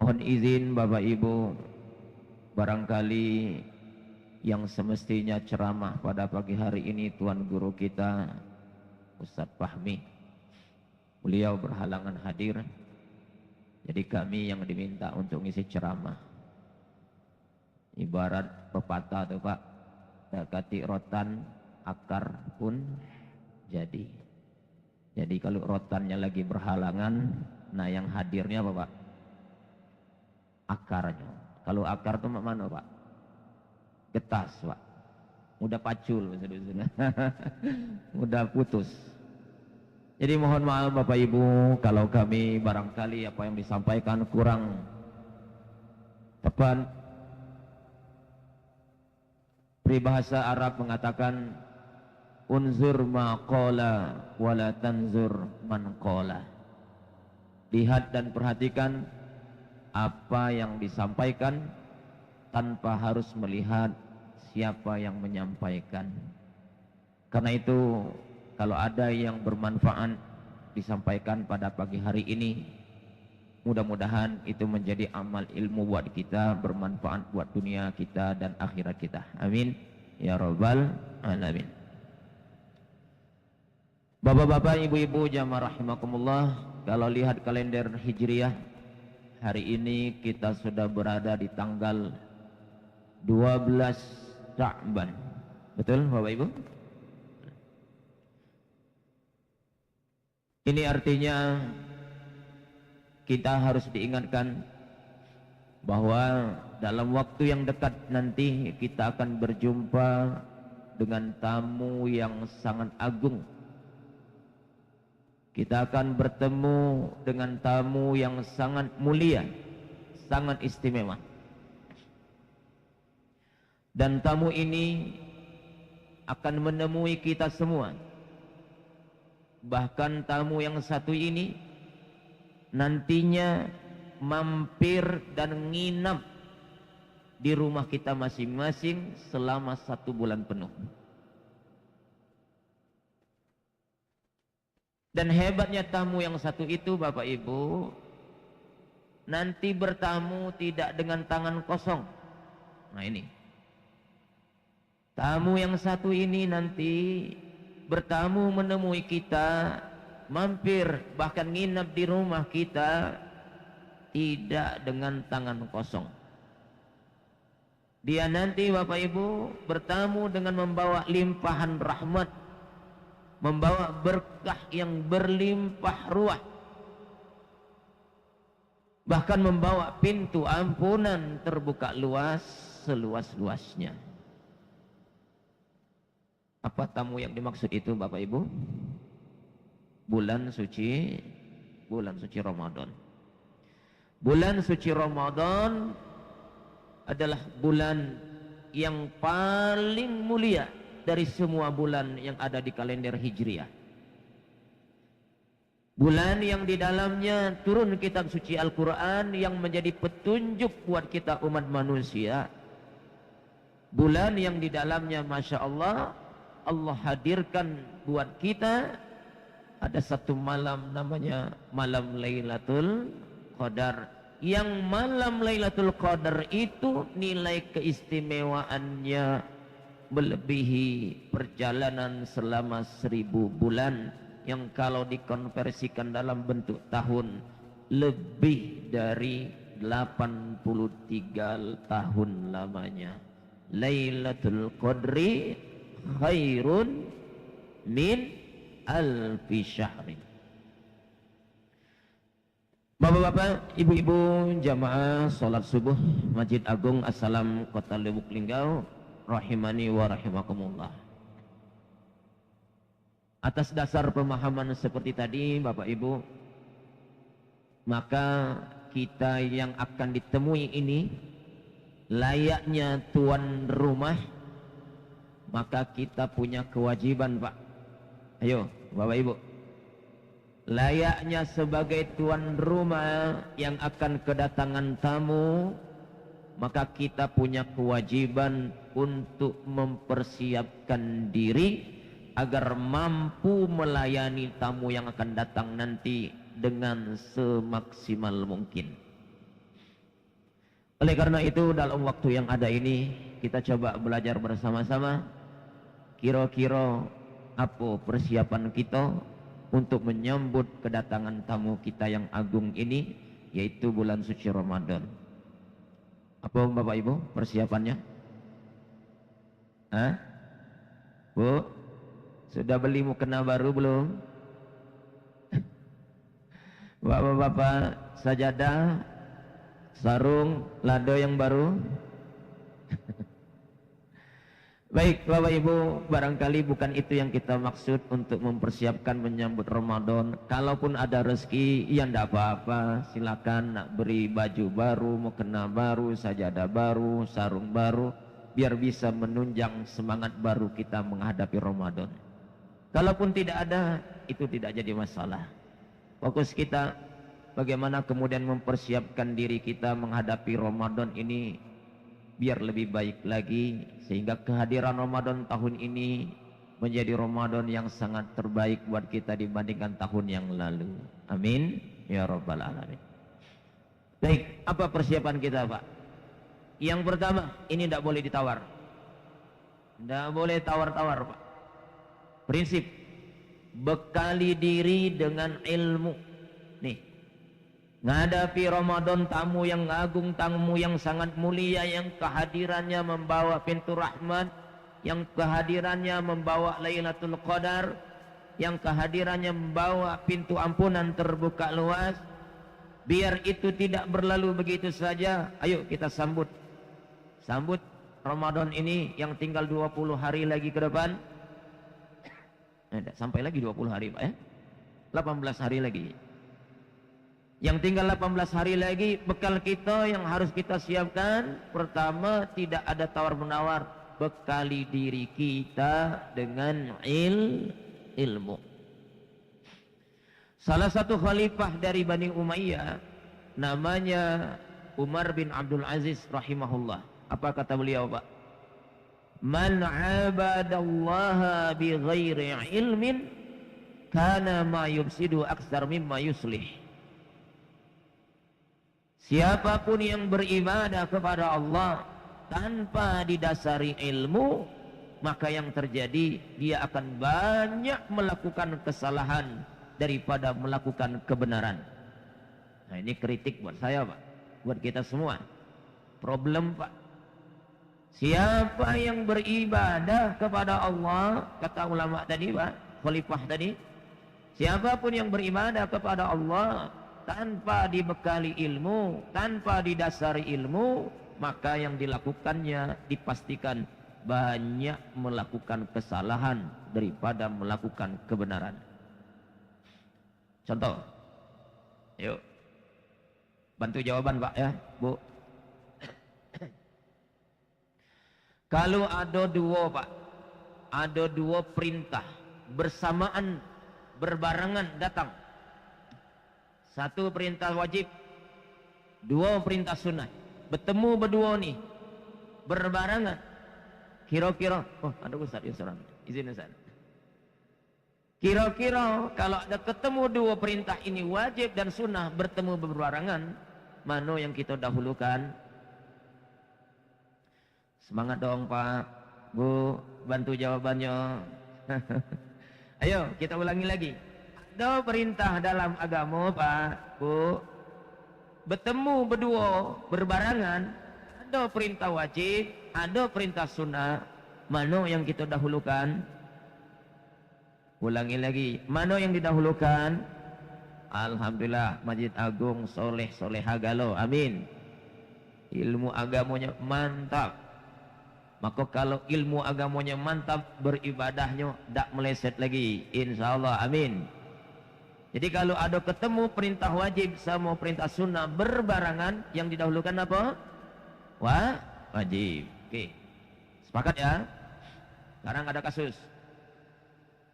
Mohon izin Bapak Ibu, barangkali yang semestinya ceramah pada pagi hari ini Tuan Guru kita Ustadz Fahmi, beliau berhalangan hadir. Jadi kami yang diminta untuk ngisi ceramah. Ibarat pepatah tuh Pak, dakati rotan akar pun jadi. Jadi kalau rotannya lagi berhalangan, nah yang hadirnya apa Pak? Akarnya. Kalau akar itu mana Pak? Getas Pak. Mudah pacul. Mudah putus. Jadi mohon maaf Bapak Ibu kalau kami barangkali apa yang disampaikan kurang tepat. Peribahasa Arab mengatakan unzur ma qala wala tanzur man qala. Lihat dan perhatikan apa yang disampaikan tanpa harus melihat siapa yang menyampaikan. Karena itu kalau ada yang bermanfaat disampaikan pada pagi hari ini, mudah-mudahan itu menjadi amal ilmu buat kita, bermanfaat buat dunia kita dan akhirat kita. Amin ya rabbal alamin. Bapak-bapak, ibu-ibu, jamaah rahimakumullah, kalau lihat kalender Hijriah, hari ini kita sudah berada di tanggal 12 Sya'ban. Betul Bapak Ibu? Ini artinya kita harus diingatkan bahwa dalam waktu yang dekat nanti kita akan berjumpa dengan tamu yang sangat agung. Kita akan bertemu dengan tamu yang sangat mulia, sangat istimewa. Dan tamu ini akan menemui kita semua. Bahkan tamu yang satu ini nantinya mampir dan nginap di rumah kita masing-masing selama 1 bulan penuh. Dan hebatnya tamu yang satu itu Bapak Ibu, nanti bertamu tidak dengan tangan kosong. Nah ini, tamu yang satu ini nanti bertamu menemui kita, mampir bahkan nginap di rumah kita tidak dengan tangan kosong. Dia nanti Bapak Ibu bertamu dengan membawa limpahan rahmat, membawa berkah yang berlimpah ruah, bahkan membawa pintu ampunan terbuka luas seluas-luasnya. Apa tamu yang dimaksud itu Bapak Ibu? Bulan suci Ramadan. Bulan suci Ramadan adalah bulan yang paling mulia dari semua bulan yang ada di kalender Hijriah. Bulan yang di dalamnya turun kitab suci Al-Quran yang menjadi petunjuk buat kita umat manusia. Bulan yang di dalamnya Masya Allah, Allah hadirkan buat kita ada satu malam namanya malam Lailatul Qadar. Yang malam Lailatul Qadar itu nilai keistimewaannya melebihi perjalanan selama 1000 bulan, yang kalau dikonversikan dalam bentuk tahun lebih dari 83 tahun lamanya. Lailatul Qadri khairun min alfi syahrin. Bapak-bapak, ibu-ibu, jamaah salat subuh Masjid Agung As-Salam Kota Lubuk Linggau, rahimani wa rahimakumullah. Atas dasar pemahaman seperti tadi Bapak Ibu, maka kita yang akan ditemui ini layaknya tuan rumah, maka kita punya kewajiban Pak. Ayo Bapak Ibu, layaknya sebagai tuan rumah yang akan kedatangan tamu, maka kita punya kewajiban untuk mempersiapkan diri agar mampu melayani tamu yang akan datang nanti dengan semaksimal mungkin. Oleh karena itu dalam waktu yang ada ini kita coba belajar bersama-sama kira-kira apa persiapan kita untuk menyambut kedatangan tamu kita yang agung ini, yaitu bulan suci Ramadan. Apa Bapak Ibu persiapannya? Hah? Bu, sudah beli mukena baru belum? Bapak-bapak, sajadah, sarung, lado yang baru. Baik Bapak Ibu, barangkali bukan itu yang kita maksud untuk mempersiapkan menyambut Ramadan. Kalaupun ada rezeki, ya tidak apa-apa, silakan nak beri baju baru, mukena baru, sajadah baru, sarung baru, biar bisa menunjang semangat baru kita menghadapi Ramadan. Kalaupun tidak ada, itu tidak jadi masalah. Fokus kita bagaimana kemudian mempersiapkan diri kita menghadapi Ramadan ini biar lebih baik lagi, sehingga kehadiran Ramadan tahun ini menjadi Ramadan yang sangat terbaik buat kita dibandingkan tahun yang lalu. Amin ya rabbal alamin. Baik, apa persiapan kita Pak? Yang pertama, ini tidak boleh ditawar, tidak boleh tawar-tawar Pak. Prinsip, bekali diri dengan ilmu. Nih, ngadapi Ramadan, tamu yang agung, tamu yang sangat mulia, yang kehadirannya membawa pintu rahmat, yang kehadirannya membawa Lailatul Qadar, yang kehadirannya membawa pintu ampunan terbuka luas. Biar itu tidak berlalu begitu saja. Ayo kita sambut Ramadan ini yang tinggal 20 hari lagi ke depan. Sampai lagi 20 hari Pak ya, 18 hari lagi. Yang tinggal 18 hari lagi, bekal kita yang harus kita siapkan, pertama tidak ada tawar-menawar, bekali diri kita dengan ilmu. Salah satu khalifah dari Bani Umayyah namanya Umar bin Abdul Aziz rahimahullah. Apa kata beliau Pak? Man abadallaha bi ghairi ilmin kana ma yufsidu aksar mimma yuslih. Siapapun yang beribadah kepada Allah tanpa didasari ilmu, maka yang terjadi dia akan banyak melakukan kesalahan daripada melakukan kebenaran. Nah, ini kritik buat saya Pak, buat kita semua. Problem Pak. Siapa yang beribadah kepada Allah, kata ulama tadi Pak, khalifah tadi, siapapun yang beribadah kepada Allah tanpa dibekali ilmu, tanpa didasari ilmu, maka yang dilakukannya dipastikan banyak melakukan kesalahan daripada melakukan kebenaran. Contoh, yuk bantu jawaban Pak ya Bu. Kalau ada dua Pak, ada dua perintah bersamaan, berbarengan datang. Satu perintah wajib, dua perintah sunnah. Bertemu berdua nih, berbarengan. Kira-kira, oh ada Ustaz ya seorang, izin Ustaz. Kira-kira kalau ada ketemu dua perintah ini wajib dan sunnah bertemu berbarengan, mana yang kita dahulukan? Semangat dong Pak, Bu, bantu jawabannya. Ayo kita ulangi lagi. Ada perintah dalam agama Pak, Bu, bertemu berdua berbarengan. Ada perintah wajib, ada perintah sunnah. Mana yang kita dahulukan? Ulangi lagi, mana yang didahulukan? Alhamdulillah, Masjid Agung Soleh Soleha Galo, amin. Ilmu agamanya mantap. Maka kalau ilmu agamanya mantap, beribadahnya tak meleset lagi, insya Allah, amin. Jadi kalau ada ketemu perintah wajib sama perintah sunnah berbarengan, yang didahulukan apa? Wajib. Oke, sepakat ya? Sekarang ada kasus.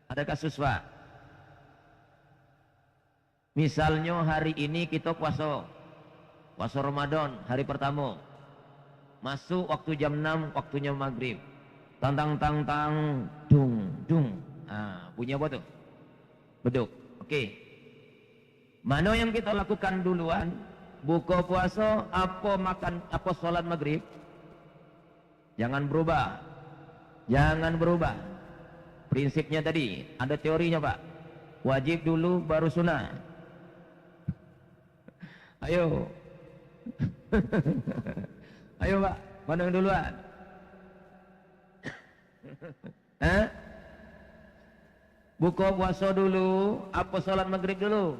Ada kasus Pak. Misalnya hari ini kita puasa Ramadan, hari pertama. Masuk waktu jam 6, waktunya maghrib. Tang, dung. Bunyi apa tuh? Beduk. Oke. Mana yang kita lakukan duluan? buka puasa, apa makan, apa sholat maghrib. Jangan berubah. Jangan berubah. Prinsipnya tadi, ada teorinya Pak. Wajib dulu baru sunnah. Ayo. Ayo Pak, mana yang duluan? Buka puasa dulu, apa sholat maghrib dulu?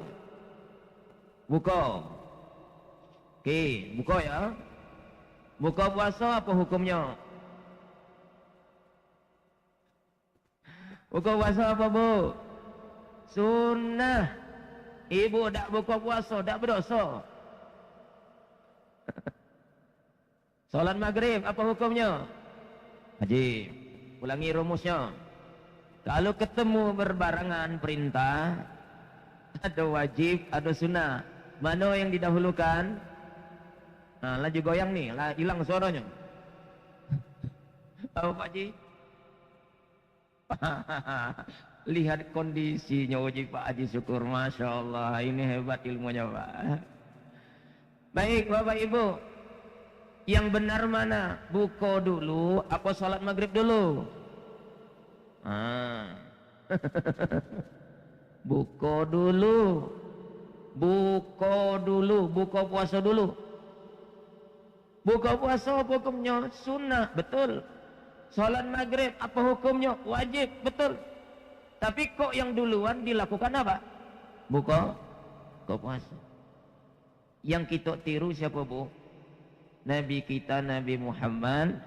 Buka. Oke, buka ya. Buka puasa apa hukumnya? Buka puasa apa Bu? Sunnah. Ibu tak buka puasa, tak berdosa. Salat maghrib apa hukumnya? Wajib. Ulangi rumusnya. Kalau ketemu berbarengan perintah, ada wajib, ada sunnah. Mana yang didahulukan? Nah, laju goyang nih, lah hilang suaranya. Tahu Pak Haji? Lihat kondisinya wajib Pak Haji, syukur, Masya Allah, ini hebat ilmunya Pak. Baik Bapak Ibu, yang benar mana? Buka dulu apa salat maghrib dulu? Buka dulu. Buka dulu, buka puasa dulu. Buka puasa apa hukumnya? Sunnah, betul. Salat maghrib apa hukumnya? Wajib, betul. Tapi kok yang duluan dilakukan apa? Buka puasa. Yang kita tiru siapa Bu? Nabi kita, Nabi Muhammad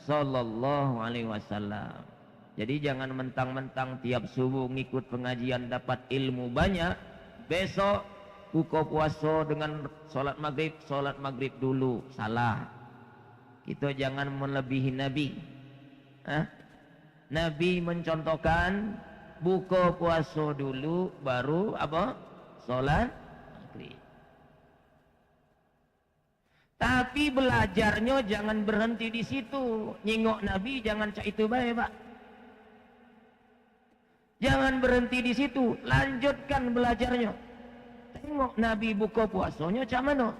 sallallahu alaihi wasallam. Jadi jangan mentang-mentang tiap subuh ngikut pengajian dapat ilmu banyak, besok buka puasa dengan sholat maghrib dulu. Salah. Kita jangan melebihi Nabi. Nabi mencontohkan buka puasa dulu baru apa? Sholat maghrib. Tapi belajarnya jangan berhenti di situ. Nyingok Nabi jangan cak itu baik Pak. Jangan berhenti di situ, lanjutkan belajarnya. Tengok Nabi buka puasanya cak mana?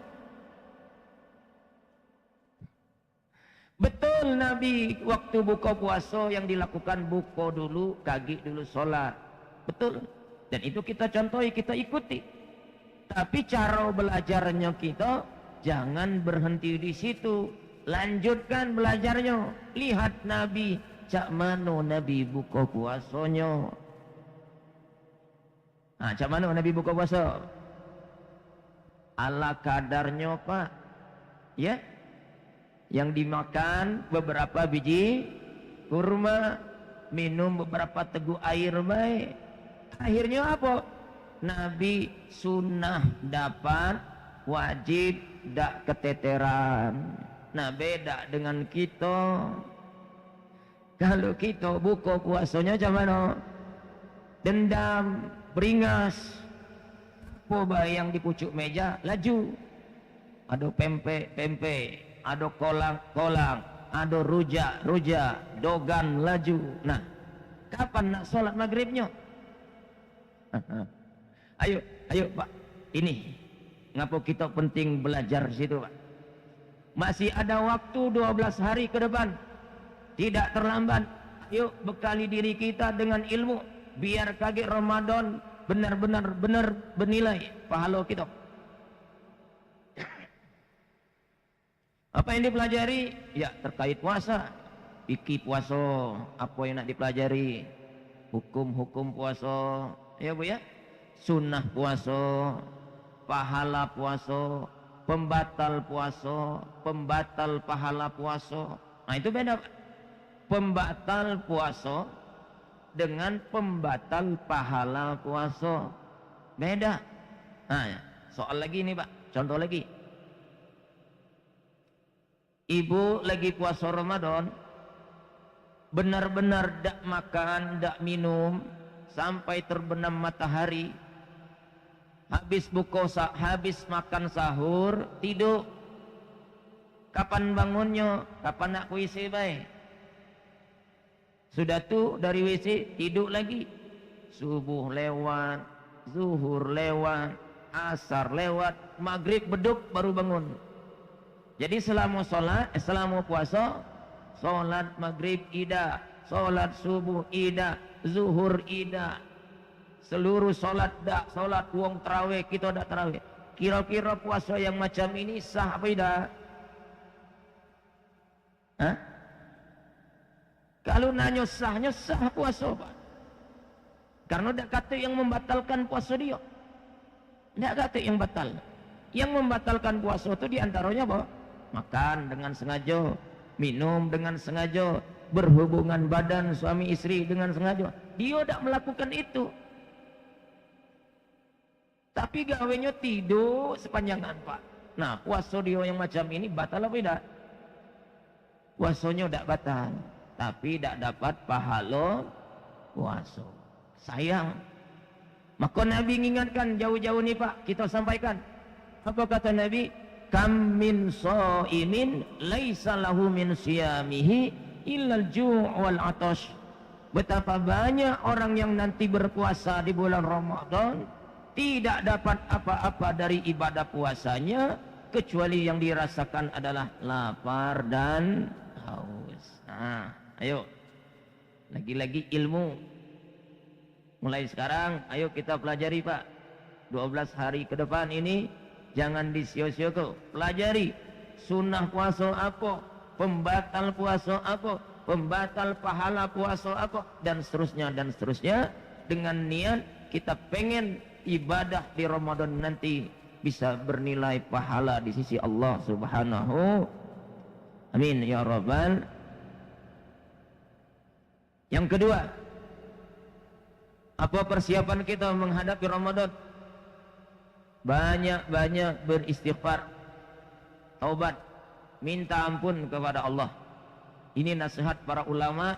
Betul Nabi waktu buka puasa yang dilakukan buka dulu, kaki dulu sholat. Betul. Dan itu kita contohi, kita ikuti. Tapi cara belajarnya kita jangan berhenti di situ. Lanjutkan belajarnya. Lihat Nabi, cak mana Nabi buka puasanya. Cak mana Nabi buka puasa? Ala kadarnya Pak. Ya. Yang dimakan beberapa biji kurma, minum beberapa teguk air baik. Akhirnya apa? Nabi sunnah dapat, wajib dak keteteran. Nah beda dengan kita. Kalau kita buka puasanya macam mana? Dendam, beringas. Apa yang di pucuk meja laju. Ada pempek, ada kolang, ada rujak, dogan laju. Nah, kapan nak sholat maghribnya? Ayo Pak, ini ngapa kita penting belajar situ Pak? Masih ada waktu 12 hari ke depan. Tidak terlambat. Yuk bekali diri kita dengan ilmu. Biar kaget Ramadan benar-benar bernilai pahala kita. Apa yang dipelajari? Ya terkait puasa. Fikih puasa. Apa yang nak dipelajari? Hukum-hukum puasa. Ya Bu ya. Sunnah puasa. Pahala puasa. Pembatal puasa. Pembatal pahala puasa. Nah itu beda. Pembatal puasa dengan pembatal pahala puasa. Beda. Nah soal lagi nih Pak. Contoh lagi. Ibu lagi puasa Ramadan, benar-benar dak makan, dak minum sampai terbenam matahari. Habis habis makan sahur, tidur. Kapan bangunnya? Kapan nak WC baik? Sudah tuh dari WC tidur lagi. Subuh lewat, zuhur lewat, asar lewat, maghrib beduk baru bangun. Jadi selama puasa, sholat maghrib ida, sholat subuh ida, zuhur ida, seluruh sholat dak, sholat wong tarawih kita dak tarawih. Kira-kira puasa yang macam ini sah apa tidak? Hah? Kalau nanya sahnya sah puasa, Pak. Karena tidak kata yang membatalkan puasa dia. Tidak kata yang batal. Yang membatalkan puasa itu diantaranya apa? Makan dengan sengaja, minum dengan sengaja, berhubungan badan suami istri dengan sengaja. Dia tidak melakukan itu. Tapi gawenya tidur sepanjangan, Pak. Nah, puasa dia yang macam ini batal apa tidak? Puasanya tidak batal, tapi tidak dapat pahala puasa. Sayang. Maka Nabi mengingatkan jauh-jauh nih, Pak, kita sampaikan. Apa kata Nabi? Kam min shaimin laisa lahu min siyamihi illal ju' wal 'atash. Betapa banyak orang yang nanti berpuasa di bulan Ramadan tidak dapat apa-apa dari ibadah puasanya kecuali yang dirasakan adalah lapar dan haus. Nah, ayo. Lagi-lagi ilmu. Mulai sekarang ayo kita pelajari, Pak. 12 hari ke depan ini jangan disio-siokan. Pelajari sunnah puasa apa, pembatal puasa apa, pembatal pahala puasa apa, dan seterusnya dengan niat kita pengen ibadah di Ramadan nanti bisa bernilai pahala di sisi Allah Subhanahu. Amin ya rabbal. Yang kedua, apa persiapan kita menghadapi Ramadan? Banyak-banyak beristighfar, taubat, minta ampun kepada Allah. Ini nasihat para ulama.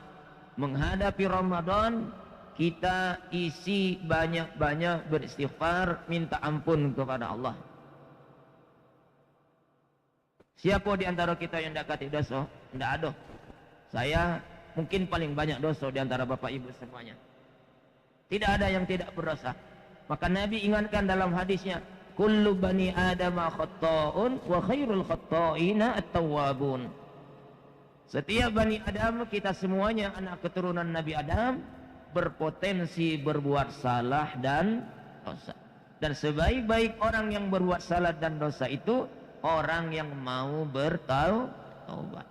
Menghadapi Ramadan kita isi banyak-banyak beristighfar, minta ampun kepada Allah. Siapa di antara kita yang tidak kati dosa? Tidak ada. Saya mungkin paling banyak dosa di antara bapak ibu semuanya. Tidak ada yang tidak berdosa. Maka Nabi ingatkan dalam hadisnya, kullu bani adama khatta'un wa khairul khatta'ina at-tawwabun. Setiap bani Adam, kita semuanya anak keturunan Nabi Adam, berpotensi berbuat salah dan dosa. Dan sebaik-baik orang yang berbuat salah dan dosa itu orang yang mau bertaubat.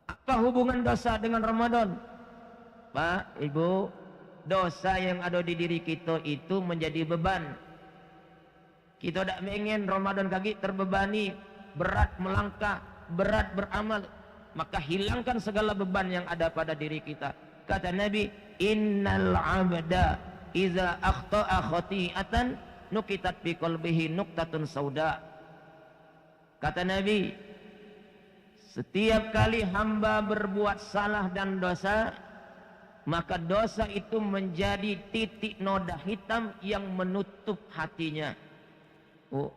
Apa hubungan dosa dengan Ramadan? Pak, Ibu, dosa yang ada di diri kita itu menjadi beban. Kita tidak ingin Ramadan kaki terbebani, berat melangkah, berat beramal. Maka hilangkan segala beban yang ada pada diri kita. Kata Nabi, innal abda iza akhta'a khati'atan nukitat fi qalbihi nuqtatun sauda. Kata Nabi, setiap kali hamba berbuat salah dan dosa, maka dosa itu menjadi titik noda hitam yang menutup hatinya. Oh,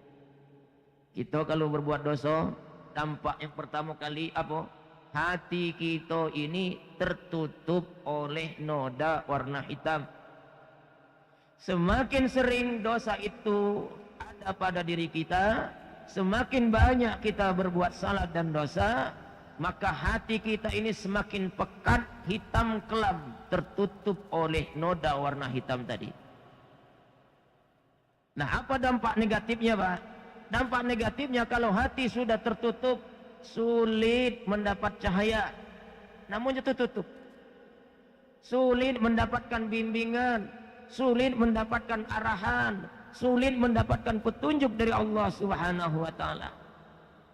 kita kalau berbuat dosa, dampak yang pertama kali apa? Hati kita ini tertutup oleh noda warna hitam. Semakin sering dosa itu ada pada diri kita, semakin banyak kita berbuat salah dan dosa, maka hati kita ini semakin pekat, hitam kelam, tertutup oleh noda warna hitam tadi. Nah, apa dampak negatifnya, Pak? Dampak negatifnya kalau hati sudah tertutup, sulit mendapat cahaya. Namun tertutup. Sulit mendapatkan bimbingan, sulit mendapatkan arahan, sulit mendapatkan petunjuk dari Allah Subhanahu wa taala.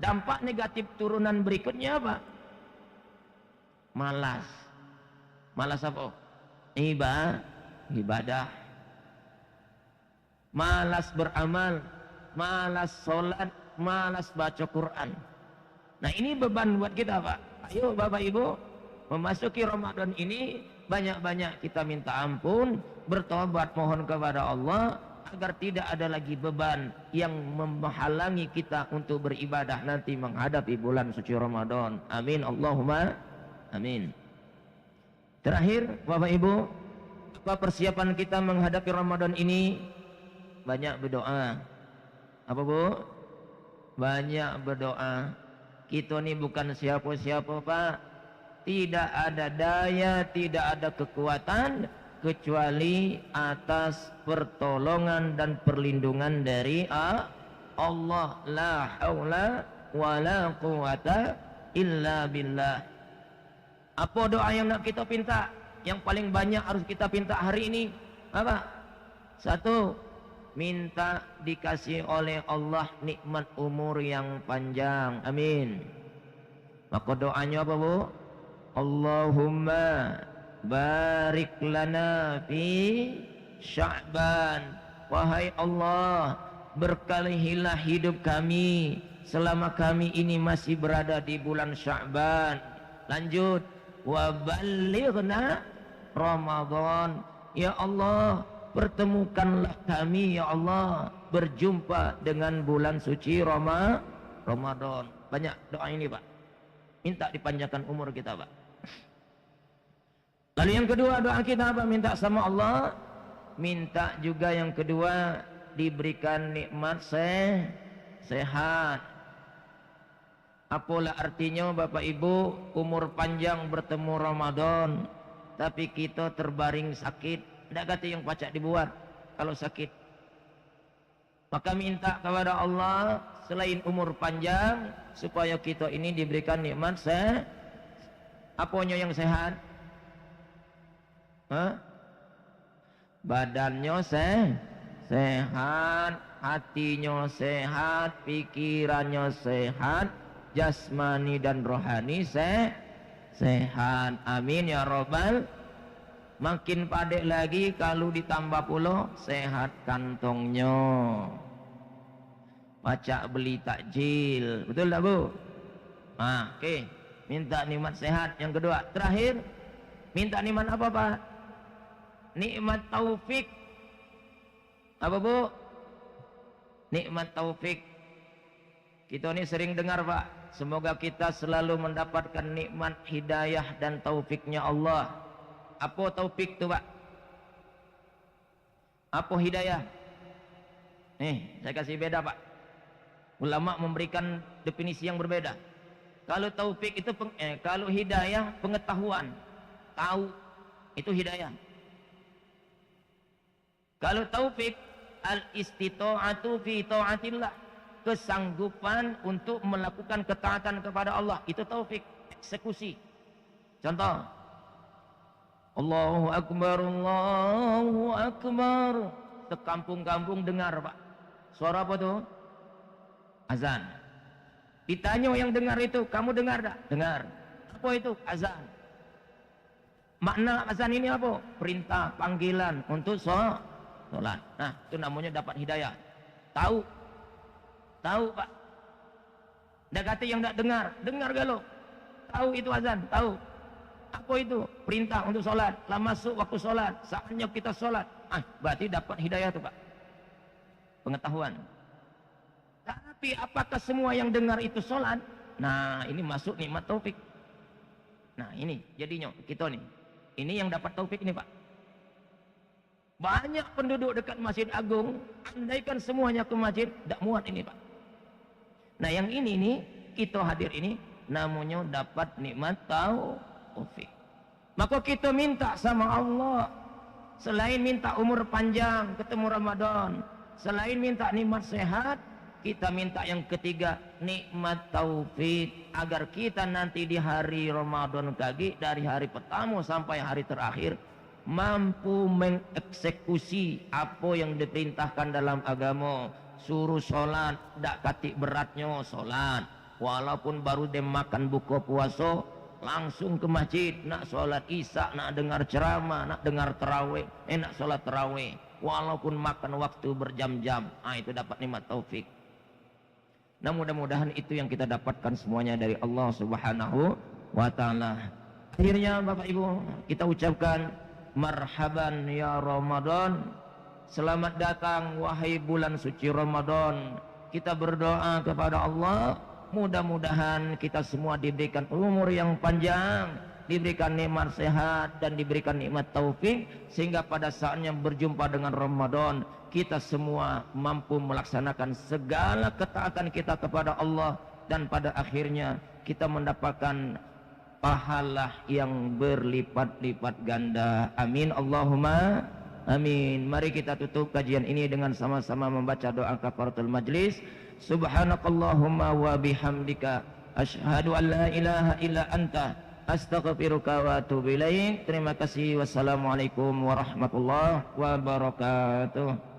Dampak negatif turunan berikutnya apa? Malas. Malas apa? Ibadah. Malas beramal, malas sholat, malas baca Quran. Nah, ini beban buat kita, Pak. Ayo Bapak Ibu, memasuki Ramadan ini banyak-banyak kita minta ampun, bertobat mohon kepada Allah agar tidak ada lagi beban yang menghalangi kita untuk beribadah nanti menghadapi bulan suci Ramadan. Amin Allahumma amin. Terakhir Bapak Ibu, apa persiapan kita menghadapi Ramadan ini? banyak berdoa. Apa Bu? Banyak berdoa. Kita ni bukan siapa-siapa Pak. Tidak ada daya, tidak ada kekuatan kecuali atas pertolongan dan perlindungan dari Allah. La haula wa la quwata illa billah. Apa doa yang nak kita pinta? Yang paling banyak harus kita pinta hari ini apa? Satu, minta dikasih oleh Allah nikmat umur yang panjang. Amin. Maka doanya apa Bu? Allahumma barik lana fi Sya'ban. Wahai Allah, berkalihilah hidup kami selama kami ini masih berada di bulan Sya'ban. Lanjut, wa ballighna Ramadan. Ya Allah, pertemukanlah kami ya Allah berjumpa dengan bulan suci Ramadan. Banyak doa ini Pak. Minta dipanjangkan umur kita Pak. Lalu yang kedua doa kita apa? Minta sama Allah. Minta juga yang kedua diberikan nikmat sehat. Apalah artinya Bapak Ibu, umur panjang bertemu Ramadan, tapi kita terbaring sakit. Tidak kata yang pacak dibuat kalau sakit. Maka minta kepada Allah selain umur panjang, supaya kita ini diberikan nikmat apanya yang sehat? Badannya sehat, hatinya sehat, pikirannya sehat, jasmani dan rohani sehat. Amin ya robbal. Makin padek lagi kalau ditambah pula sehat kantongnya. Pacak beli takjil, betul tak Bu? Oke. Minta nikmat sehat yang kedua. Terakhir, minta nikmat apa Pak? Nikmat taufik. Apa Bu? Nikmat taufik. Kita ini sering dengar Pak, semoga kita selalu mendapatkan nikmat hidayah dan taufiknya Allah. Apa taufik tu Pak? Apa hidayah? Saya kasih beda Pak. Ulama memberikan definisi yang berbeda. Kalau taufik itu kalau hidayah pengetahuan, tahu, itu hidayah. Kalau taufik al-istita'atu fi ta'atillah, kesanggupan untuk melakukan ketaatan kepada Allah, itu taufik, eksekusi. Contoh, Allahu Akbar, Allahu Akbar. Sekampung-kampung dengar Pak. Suara apa tuh? Azan. Ditanya yang dengar itu, kamu dengar tak? Dengar. Apa itu? Azan. Makna azan ini apa? Perintah, panggilan untuk sholat. Nah, itu namanya dapat hidayah. Tahu. Tahu Pak. Dah kata yang tak dengar. Dengar galau. Tahu itu azan. Tahu. Apa itu? Perintah untuk sholat. Lah masuk waktu sholat. Saatnya kita sholat. Berarti dapat hidayah tu Pak. Pengetahuan. Tapi apakah semua yang dengar itu sholat? Nah, ini masuk nikmat taufik. Nah, ini jadinya kita nih. Ini yang dapat taufik ini Pak. Banyak penduduk dekat Masjid Agung, andaikan semuanya ke masjid, tak muat ini Pak. Nah, yang ini nih, kita hadir ini, namanya dapat nikmat taufik. Maka kita minta sama Allah, selain minta umur panjang, ketemu Ramadan, selain minta nikmat sehat, kita minta yang ketiga, nikmat taufik, agar kita nanti di hari Ramadan kaki, dari hari pertama sampai hari terakhir, mampu mengeksekusi apa yang diperintahkan dalam agama. Suruh sholat, tak katik beratnya sholat. Walaupun baru dia makan buka puasa, langsung ke masjid, nak sholat isya, nak dengar ceramah, nak dengar tarawih, nak sholat tarawih. Walaupun makan waktu berjam-jam, itu dapat nikmat taufik. Nah, mudah-mudahan itu yang kita dapatkan semuanya dari Allah Subhanahu wa Ta'ala. Akhirnya Bapak Ibu, kita ucapkan marhaban ya Ramadan. Selamat datang wahai bulan suci Ramadan. Kita berdoa kepada Allah, mudah-mudahan kita semua diberikan umur yang panjang, diberikan nikmat sehat dan diberikan nikmat taufik, sehingga pada saatnya berjumpa dengan Ramadan kita semua mampu melaksanakan segala ketaatan kita kepada Allah, dan pada akhirnya kita mendapatkan pahala yang berlipat-lipat ganda. Amin Allahumma amin. Mari kita tutup kajian ini dengan sama-sama membaca doa kafaratul majlis. Subhanakallahumma wa bihamdika asyhadu an la ilaha illa anta astaghfiruka wa atubu ilaik. Terima kasih. Wassalamualaikum warahmatullahi wabarakatuh.